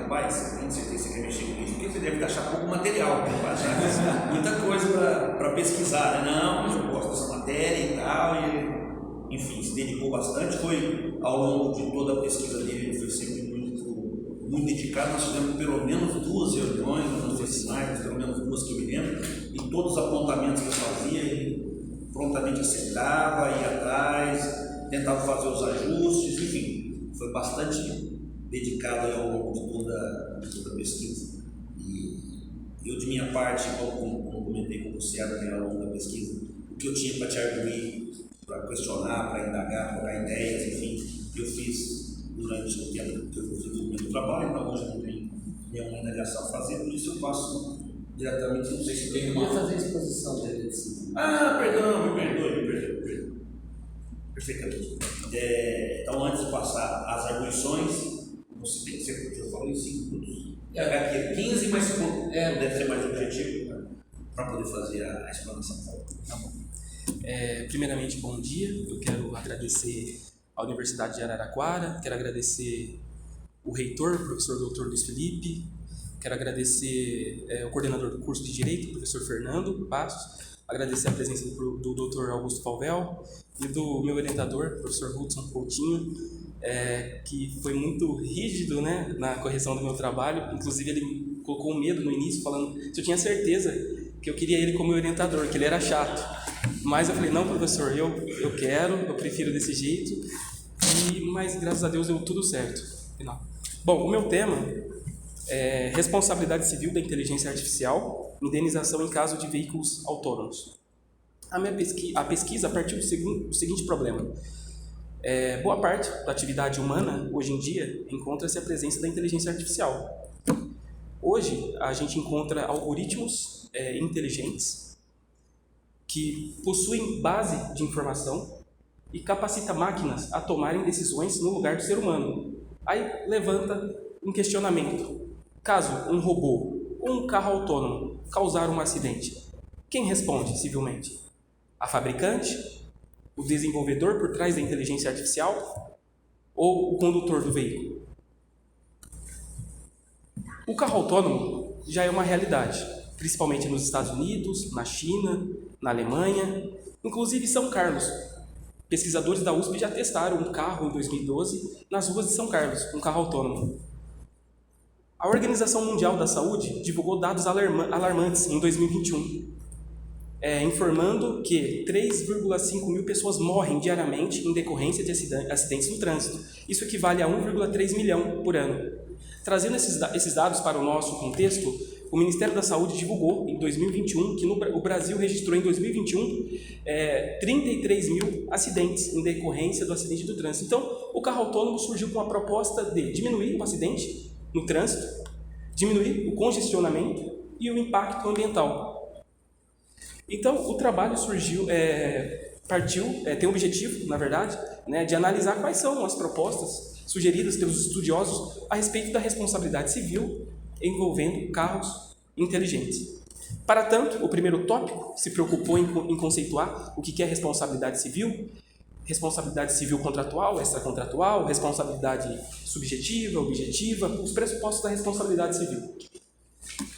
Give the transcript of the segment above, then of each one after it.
rapaz, tenho certeza que você quer mexer com isso, porque você deve achar pouco material, né? Achar muita coisa para pesquisar, né? Não, mas eu gosto dessa matéria e tal, e ele, enfim, se dedicou bastante, foi ao longo de toda a pesquisa dele, ele foi sempre muito dedicado. Nós tivemos pelo menos 2 reuniões, nos oficiais, pelo menos 2 que eu me lembro, e todos os apontamentos que eu fazia, ele prontamente acertava, ia atrás, tentava fazer os ajustes, enfim, foi bastante dedicado ao longo de toda a pesquisa. E eu, de minha parte, como comentei com você ao longo da pesquisa, o que eu tinha para te arguir, para questionar, para indagar, para dar ideias, enfim, eu fiz durante o tempo que eu desenvolvi o trabalho. Então hoje não tem nenhuma indagação a fazer, por isso eu passo diretamente, não sei se tem uma... Eu ia fazer a exposição dele assim. Perdão, me perdoe. Perfeitamente. Então, antes de passar as arguições, você tem que ser, eu falei 5 minutos. Aqui 15, mas deve ser mais objetivo, né, para poder fazer a explanação. Tá bom. Primeiramente, bom dia. Eu quero agradecer à Universidade de Araraquara, quero agradecer o reitor, o professor Dr. Luiz Felipe, quero agradecer o coordenador do curso de Direito, o professor Fernando Passos, agradecer a presença do Dr. Augusto Falvel e do meu orientador, professor Hudson Coutinho, que foi muito rígido, né, na correção do meu trabalho. Inclusive ele me colocou um medo no início, falando que eu tinha certeza que eu queria ele como meu orientador, que ele era chato. Mas eu falei, não, professor, eu prefiro desse jeito. Mas graças a Deus deu tudo certo. Bom, o meu tema é responsabilidade civil da inteligência artificial, indenização em caso de veículos autônomos. A pesquisa partiu do seguinte problema. Boa parte da atividade humana, hoje em dia, encontra-se a presença da inteligência artificial. Hoje, a gente encontra algoritmos inteligentes que possuem base de informação e capacita máquinas a tomarem decisões no lugar do ser humano. Aí levanta um questionamento. Caso um robô ou um carro autônomo causar um acidente, quem responde civilmente? A fabricante? O desenvolvedor por trás da inteligência artificial? Ou o condutor do veículo? O carro autônomo já é uma realidade, principalmente nos Estados Unidos, na China, na Alemanha, inclusive São Carlos. Pesquisadores da USP já testaram um carro em 2012 nas ruas de São Carlos, um carro autônomo. A Organização Mundial da Saúde divulgou dados alarmantes em 2021, informando que 3,5 mil pessoas morrem diariamente em decorrência de acidentes no trânsito. Isso equivale a 1,3 milhão por ano. Trazendo esses dados para o nosso contexto, o Ministério da Saúde divulgou em 2021 que o Brasil registrou em 2021 33 mil acidentes em decorrência do acidente do trânsito. Então, o carro autônomo surgiu com a proposta de diminuir o acidente no trânsito, diminuir o congestionamento e o impacto ambiental. Então, o trabalho tem o objetivo, na verdade, né, de analisar quais são as propostas sugeridas pelos estudiosos a respeito da responsabilidade civil envolvendo carros inteligentes. Para tanto, o primeiro tópico se preocupou em conceituar o que é responsabilidade civil contratual, extracontratual, responsabilidade subjetiva, objetiva, os pressupostos da responsabilidade civil.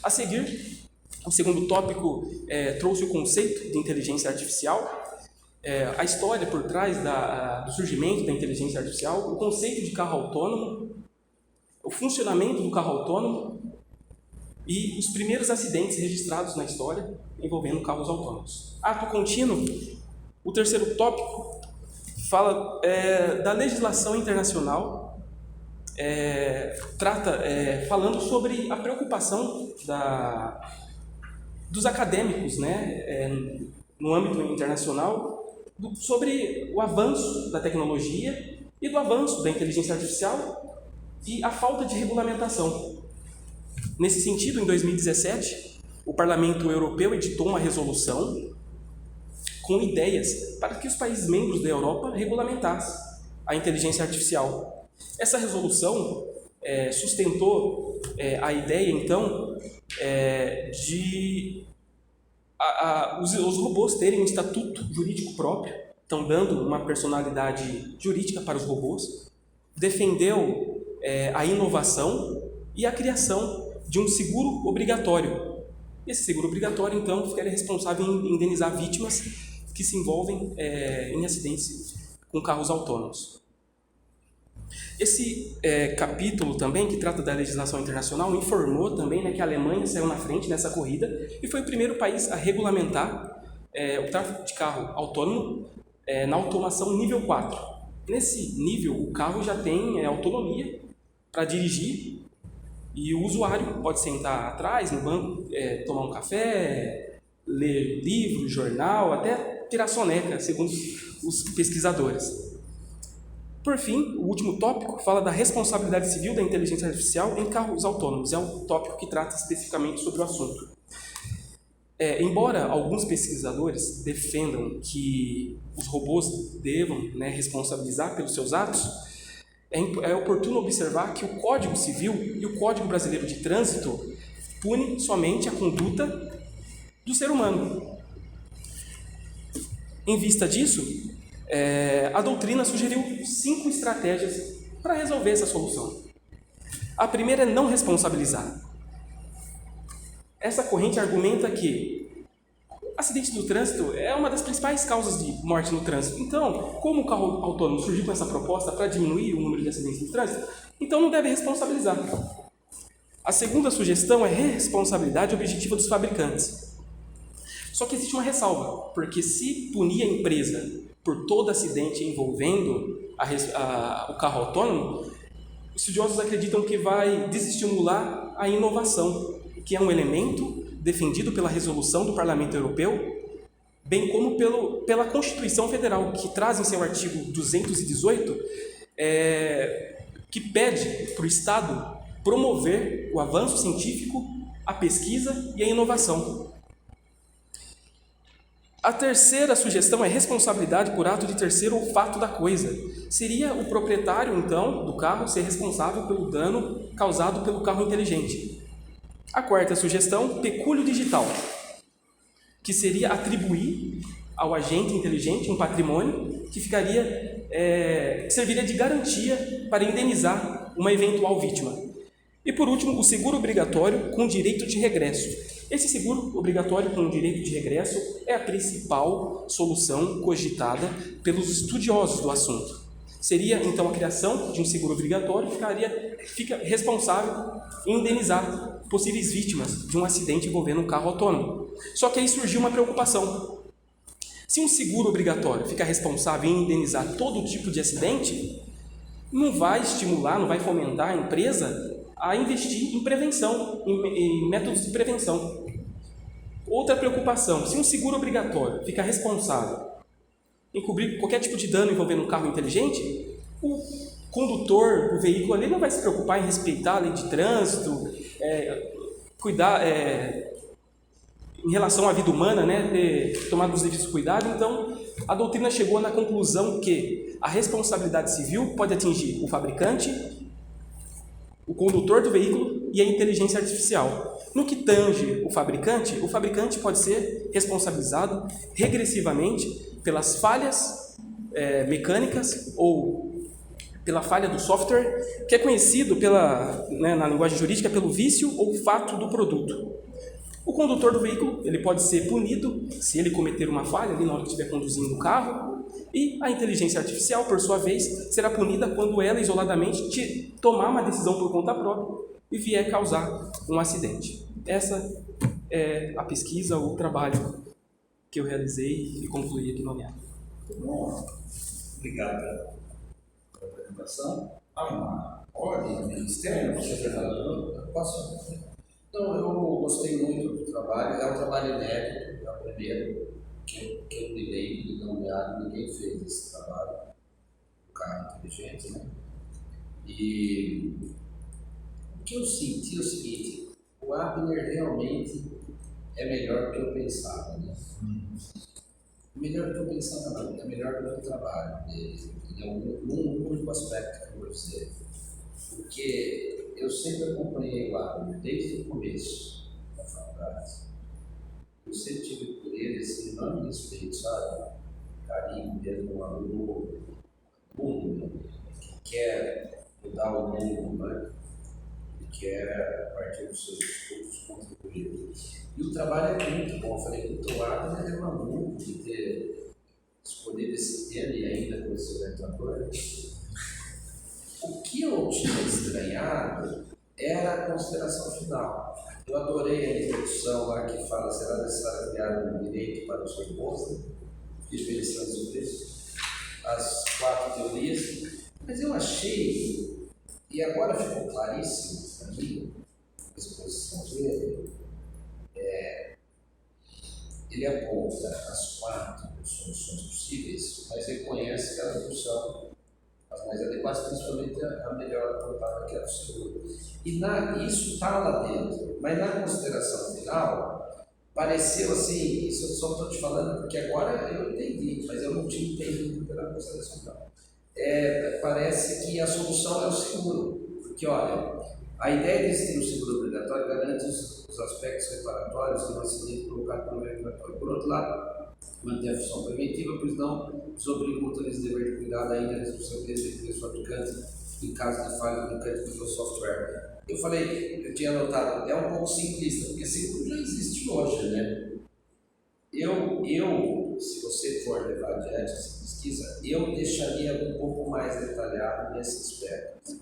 A seguir, o segundo tópico trouxe o conceito de inteligência artificial, a história por trás do surgimento da inteligência artificial, o conceito de carro autônomo, o funcionamento do carro autônomo e os primeiros acidentes registrados na história envolvendo carros autônomos. Ato contínuo, o terceiro tópico fala da legislação internacional, falando sobre a preocupação dos acadêmicos, né, no âmbito internacional, sobre o avanço da tecnologia e do avanço da inteligência artificial e a falta de regulamentação. Nesse sentido, em 2017, o Parlamento Europeu editou uma resolução com ideias para que os países membros da Europa regulamentassem a inteligência artificial. Essa resolução sustentou a ideia, então, de os robôs terem um estatuto jurídico próprio, então dando uma personalidade jurídica para os robôs, defendeu a inovação e a criação de um seguro obrigatório. Esse seguro obrigatório, então, ficaria responsável em indenizar vítimas que se envolvem em acidentes com carros autônomos. Esse capítulo também, que trata da legislação internacional, informou também, né, que a Alemanha saiu na frente nessa corrida e foi o primeiro país a regulamentar o tráfego de carro autônomo na automação nível 4. Nesse nível, o carro já tem autonomia para dirigir e o usuário pode sentar atrás, no banco, tomar um café, ler livro, jornal, até tirar soneca, segundo os pesquisadores. Por fim, o último tópico fala da responsabilidade civil da inteligência artificial em carros autônomos. É um tópico que trata especificamente sobre o assunto. Embora alguns pesquisadores defendam que os robôs devam, né, responsabilizar pelos seus atos, é oportuno observar que o Código Civil e o Código Brasileiro de Trânsito punem somente a conduta do ser humano. Em vista disso, a doutrina sugeriu 5 estratégias para resolver essa solução. A primeira é não responsabilizar. Essa corrente argumenta que acidente do trânsito é uma das principais causas de morte no trânsito. Então, como o carro autônomo surgiu com essa proposta para diminuir o número de acidentes no trânsito, então não deve responsabilizar. A segunda sugestão é responsabilidade objetiva dos fabricantes. Só que existe uma ressalva, porque se punir a empresa por todo acidente envolvendo o carro autônomo, estudiosos acreditam que vai desestimular a inovação, que é um elemento defendido pela resolução do Parlamento Europeu, bem como pela Constituição Federal, que traz em seu artigo 218, que pede para o Estado promover o avanço científico, a pesquisa e a inovação. A terceira sugestão é responsabilidade por ato de terceiro ou fato da coisa. Seria o proprietário, então, do carro ser responsável pelo dano causado pelo carro inteligente. A quarta sugestão, pecúlio digital, que seria atribuir ao agente inteligente um patrimônio que serviria de garantia para indenizar uma eventual vítima. E por último, o seguro obrigatório com direito de regresso. Esse seguro obrigatório com direito de regresso é a principal solução cogitada pelos estudiosos do assunto. Seria, então, a criação de um seguro obrigatório que fica responsável em indenizar possíveis vítimas de um acidente envolvendo um carro autônomo. Só que aí surgiu uma preocupação. Se um seguro obrigatório fica responsável em indenizar todo tipo de acidente, não vai estimular, não vai fomentar a empresa a investir em prevenção, em métodos de prevenção. Outra preocupação, se um seguro obrigatório fica responsável em cobrir qualquer tipo de dano envolvendo um carro inteligente, o condutor do veículo ali não vai se preocupar em respeitar a lei de trânsito, cuidar em relação à vida humana, né, ter tomado os devidos cuidados. Então, a doutrina chegou na conclusão que a responsabilidade civil pode atingir o fabricante, o condutor do veículo e a inteligência artificial. No que tange o fabricante pode ser responsabilizado regressivamente pelas falhas mecânicas ou pela falha do software, que é conhecido na linguagem jurídica pelo vício ou fato do produto. O condutor do veículo ele pode ser punido se ele cometer uma falha ali na hora que estiver conduzindo o carro, e a inteligência artificial, por sua vez, será punida quando ela isoladamente tomar uma decisão por conta própria e vier causar um acidente. Essa é a pesquisa ou o trabalho que eu realizei e concluí aqui no ONEA. Bom, obrigado pela apresentação. Há uma ordem ministério, posso? Então, eu gostei muito do trabalho. É um trabalho inédito, é o primeiro que eu me lembro, não ninguém fez esse trabalho do carro inteligente, né? E o que eu senti é o seguinte: o Abner realmente é melhor do que eu pensava, né? Melhor do que eu pensava, não, é melhor do que o trabalho dele. É um único aspecto que eu vou dizer. Porque eu sempre acompanhei o Abner desde o começo da faculdade. Eu sempre tive por ele esse enorme respeito, sabe? Carinho mesmo, um aluno que quer mudar o mundo, né? e quer, a partir dos seus estudos, contribuir. E o trabalho é muito bom. Eu falei que o Adler é maluco de ter escolhido esse tema e ainda com esse orientador. O que eu tinha estranhado era a consideração final. Eu adorei a introdução lá que fala: será necessário criar um direito para o seu esposo, diferenciando sobre isso, as 4 teorias. Mas eu achei, e agora ficou claríssimo para mim, a exposição dele, ele aponta as 4 soluções possíveis, mas reconhece que elas não são as mais adequadas, principalmente a melhor apontada, que é o seguro. E isso está lá dentro, mas na consideração final, pareceu assim, isso eu só estou te falando porque agora eu entendi, mas eu não tinha entendido pela consideração final. Parece que a solução é o seguro, porque olha, a ideia de existir um seguro obrigatório garante os aspectos reparatórios de um acidente provocado pelo regulatório. Por outro lado, manter a função preventiva, pois não desobriga o motorista de dever de cuidado ainda da responsabilidade do fabricante em caso de falha mecânica do software. Eu falei, eu tinha anotado, é um pouco simplista, porque seguro já existe hoje, né? Se você for levar adiante essa pesquisa, eu deixaria um pouco mais detalhado nesse aspecto.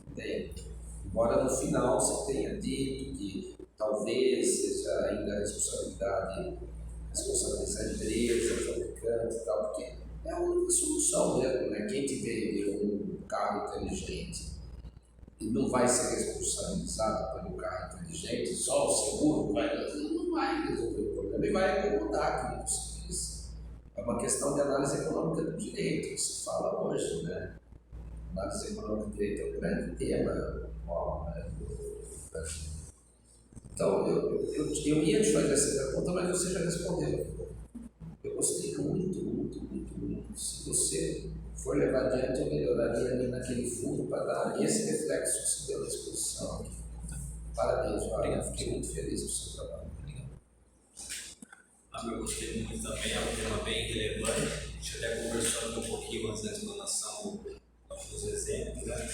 Embora no final você tenha dito que talvez seja ainda a responsabilidade da empresa, fabricante e tal, porque é a única solução mesmo, né? Quem tiver um carro inteligente e não vai ser responsabilizado pelo carro inteligente, só o seguro não vai resolver o problema e vai acomodar, como você disse. É uma questão de análise econômica do direito, que se fala hoje, né? Análise econômica do direito é um grande tema, né? Então, eu ia te fazer essa pergunta, mas você já respondeu. Eu gostei muito, muito, muito, muito. Se você for levar adiante, eu melhoraria ali naquele fundo para dar esse reflexo que se deu na exposição aqui. Parabéns, Wagner. Fiquei muito feliz com o seu trabalho. Eu gostei muito também, é um tema bem relevante. A gente até conversando um pouquinho antes da explanação dos exemplos, né?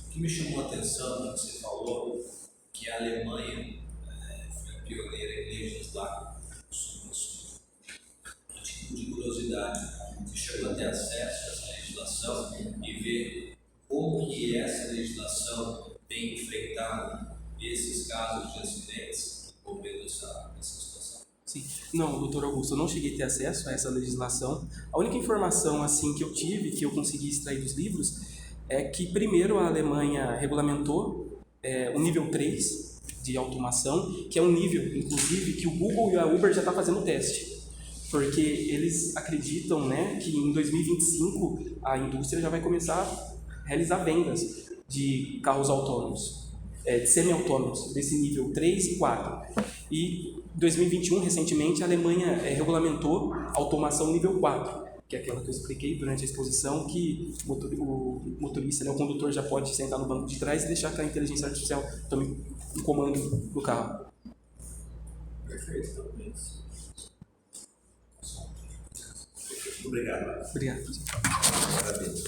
O que me chamou a atenção, quando você falou que a Alemanha foi a pioneira em legislar sobre o assunto. A título de curiosidade, você chegou a ter acesso a essa legislação e ver como que essa legislação tem enfrentado esses casos de acidentes envolvendo essa situação? Sim. Não, doutor Augusto, eu não cheguei a ter acesso a essa legislação. A única informação assim que eu tive, que eu consegui extrair dos livros, é que primeiro a Alemanha regulamentou o nível 3 de automação, que é um nível, inclusive, que o Google e a Uber já estão fazendo teste. Porque eles acreditam, né, que em 2025 a indústria já vai começar a realizar vendas de carros autônomos, de semi-autônomos, desse nível 3 e 4. E em 2021, recentemente, a Alemanha regulamentou a automação nível 4, que é aquela que eu expliquei durante a exposição, que o motorista, né, o condutor já pode sentar no banco de trás e deixar que a inteligência artificial tome o comando do carro. Perfeito, talvez. Obrigado. Obrigado. Parabéns.